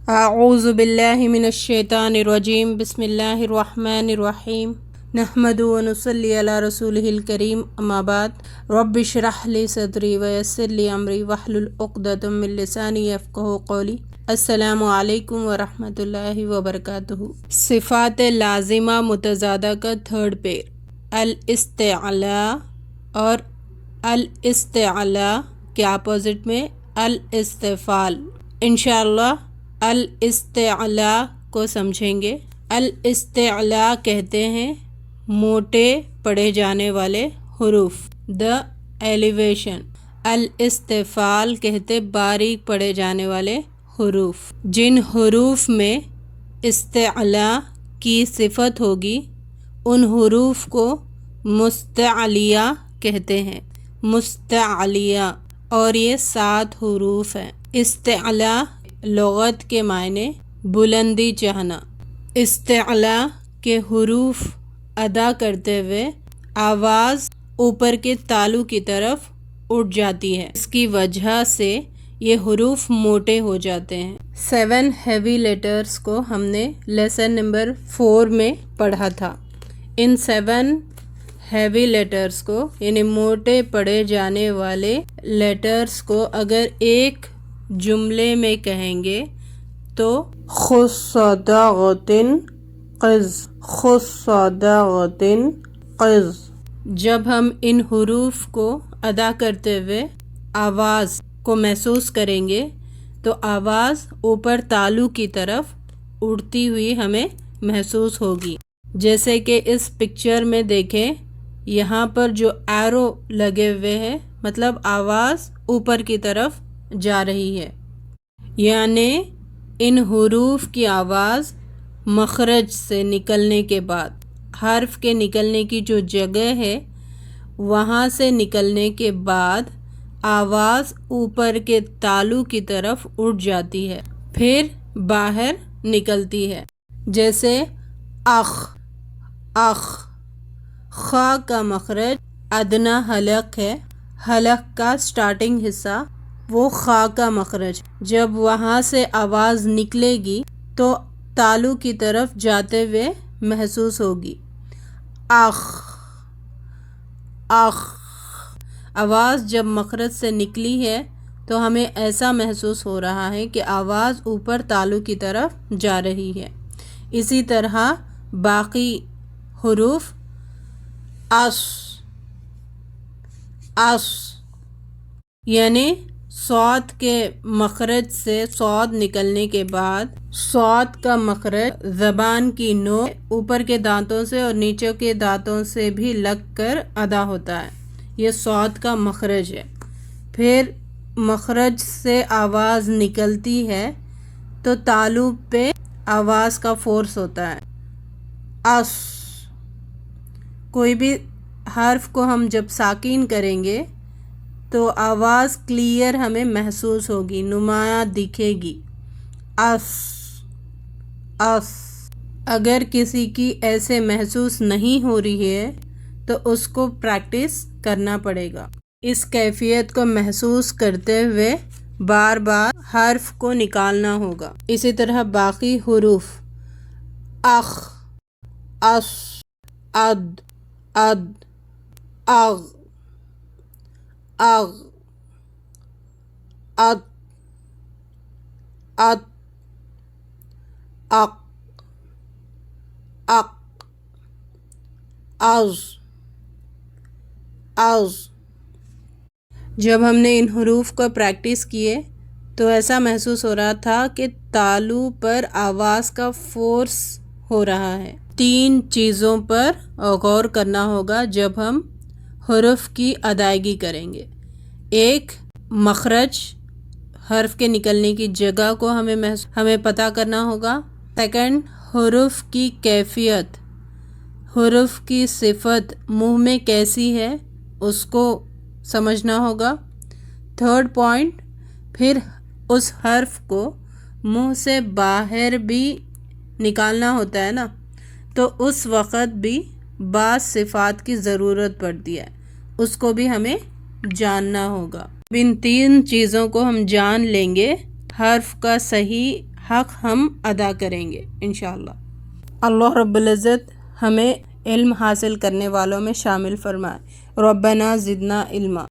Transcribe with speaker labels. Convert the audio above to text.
Speaker 1: اعوذ باللہ من الشیطان الرجیم بسم اللہ الرحمن الرحیم نحمد و نصلی علی رسولہ الکریم اما بعد رب اشرح لی صدری ویسر لی امری واحلل عقدۃ من لسانی یفقہوا قولی۔ السلام علیکم ورحمۃ اللہ وبرکاتہ۔ صفات لازمہ متضادہ کا تھرڈ پیر، الاستعلاء اور الاستعلاء کے اپوزٹ میں الاستفال۔ انشاءاللہ الاستعلاء کو سمجھیں گے۔ الاستعلاء کہتے ہیں موٹے پڑھے جانے والے حروف، دا ایلیویشن۔ الاستفال کہتے باریک پڑھے جانے والے حروف۔ جن حروف میں استعلاء کی صفت ہوگی ان حروف کو مستعلیہ کہتے ہیں، مستعلیہ، اور یہ 7 حروف ہیں۔ استعلاء لغت کے معنی بلندی چاہنا۔ استعلاء کے حروف ادا کرتے ہوئے آواز اوپر کے تالو کی طرف اٹھ جاتی ہے، اس کی وجہ سے یہ حروف موٹے ہو جاتے ہیں۔ 7 ہیوی لیٹرز کو ہم نے لیسن نمبر 4 میں پڑھا تھا۔ ان 7 ہیوی لیٹرز کو یعنی موٹے پڑھے جانے والے لیٹرز کو اگر ایک جملے میں کہیں گے تو خصدغت قز، خصدغت قز۔ جب ہم ان حروف کو ادا کرتے ہوئے آواز کو محسوس کریں گے تو آواز اوپر تالو کی طرف اڑتی ہوئی ہمیں محسوس ہوگی۔ جیسے کہ اس پکچر میں دیکھیں، یہاں پر جو ایرو لگے ہوئے ہیں مطلب آواز اوپر کی طرف جا رہی ہے، یعنی ان حروف کی آواز مخرج سے نکلنے کے بعد، حرف کے نکلنے کی جو جگہ ہے وہاں سے نکلنے کے بعد آواز اوپر کے تالو کی طرف اٹھ جاتی ہے، پھر باہر نکلتی ہے۔ جیسے اخ، اخ۔ خا کا مخرج ادنیٰ حلق ہے، حلق کا سٹارٹنگ حصہ وہ خا کا مخرج، جب وہاں سے آواز نکلے گی تو تالو کی طرف جاتے ہوئے محسوس ہوگی۔ اخ، اخ۔ آواز جب مخرج سے نکلی ہے تو ہمیں ایسا محسوس ہو رہا ہے کہ آواز اوپر تالو کی طرف جا رہی ہے۔ اسی طرح باقی حروف اس، اس، یعنی صاد کے مخرج سے صاد نکلنے کے بعد صاد کا مخرج زبان کی نوک اوپر کے دانتوں سے اور نیچے کے دانتوں سے بھی لگ کر ادا ہوتا ہے، یہ صاد کا مخرج ہے۔ پھر مخرج سے آواز نکلتی ہے تو تالو پہ آواز کا فورس ہوتا ہے۔ اس، کوئی بھی حرف کو ہم جب ساکن کریں گے تو آواز کلیئر ہمیں محسوس ہوگی، نمایاں دکھے گی۔ اس، اس۔ اگر کسی کی ایسے محسوس نہیں ہو رہی ہے تو اس کو پریکٹس کرنا پڑے گا۔ اس کیفیت کو محسوس کرتے ہوئے بار بار حرف کو نکالنا ہوگا۔ اسی طرح باقی حروف اخ، اس، اد، اد، اغ، اغ، ات، ات، اق، اق، از، از۔ جب ہم نے ان حروف کو پریکٹس کیے تو ایسا محسوس ہو رہا تھا کہ تالو پر آواز کا فورس ہو رہا ہے۔ 3 چیزوں پر غور کرنا ہوگا جب ہم حروف کی ادائیگی کریں گے۔ ایک، مخرج، حرف کے نکلنے کی جگہ کو ہمیں پتہ کرنا ہوگا۔ سیکنڈ، حروف کی کیفیت، حروف کی صفت منہ میں کیسی ہے اس کو سمجھنا ہوگا۔ تھرڈ پوائنٹ، پھر اس حرف کو منہ سے باہر بھی نکالنا ہوتا ہے نا، تو اس وقت بھی بعض صفات کی ضرورت پڑتی ہے، اس کو بھی ہمیں جاننا ہوگا۔ ان 3 چیزوں کو ہم جان لیں گے، حرف کا صحیح حق ہم ادا کریں گے انشاءاللہ۔ اللہ رب العزت ہمیں علم حاصل کرنے والوں میں شامل فرمائے۔ ربنا زدنا علما۔